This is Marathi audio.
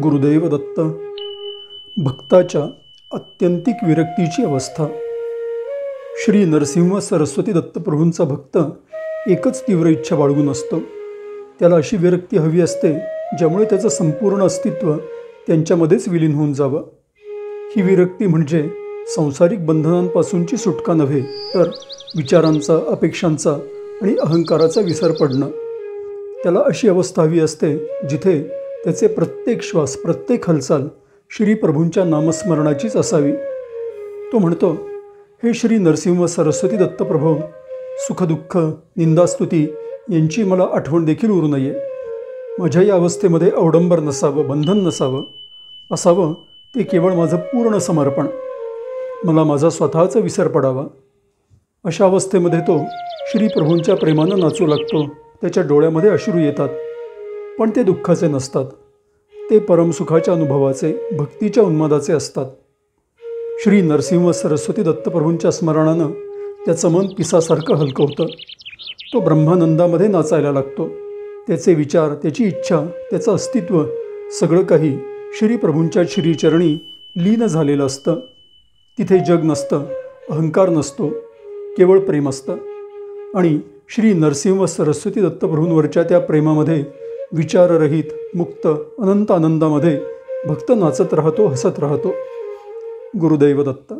गुरुदैव दत्त. भक्ताच्या आत्यंतिक विरक्तीची अवस्था. श्री नरसिंह सरस्वती दत्तप्रभूंचा भक्त एकच तीव्र इच्छा बाळगून असतो. त्याला अशी विरक्ती हवी असते ज्यामुळे त्याचं संपूर्ण अस्तित्व त्यांच्यामध्येच विलीन होऊन जावं. ही विरक्ती म्हणजे सांसारिक बंधनांपासूनची सुटका नव्हे, तर विचारांचा, अपेक्षांचा आणि अहंकाराचा विसर पडणं. त्याला अशी अवस्था हवी असते जिथे त्याचे प्रत्येक श्वास, प्रत्येक हालचाल श्री प्रभूंच्या नामस्मरणाचीच असावी. तो म्हणतो, हे श्री नरसिंह सरस्वती दत्तप्रभो, सुखदुःख, निंदास्तुती यांची मला आठवण देखील उरू नये. माझ्या या अवस्थेमध्ये अवडंबर नसावं, बंधन नसावं. असावं ते केवळ माझं पूर्ण समर्पण. मला माझा स्वतःचा विसर पडावा. अशा अवस्थेमध्ये तो श्री प्रभूंच्या प्रेमानं नाचू लागतो. त्याच्या डोळ्यामध्ये अश्रू येतात, पण ते दुःखाचे नसतात. ते परमसुखाच्या अनुभवाचे, भक्तीच्या उन्मादाचे असतात. श्री नरसिंह सरस्वती दत्तप्रभूंच्या स्मरणानं त्याचं मन पिसासारखं हलकं होतं. तो ब्रह्मानंदामध्ये नाचायला लागतो. त्याचे विचार, त्याची इच्छा, त्याचं अस्तित्व सगळं काही श्री प्रभूंच्या श्रीचरणी लीन झालेलं असतं. तिथे जग नसतं, अहंकार नसतो, केवळ प्रेम असतं. आणि श्री नरसिंह सरस्वती दत्तप्रभूंवरच्या त्या प्रेमामध्ये विचाररहित, मुक्त, अनंत आनंदामध्ये भक्त नाचत राहतो, हसत राहतो. गुरुदैव दत्त.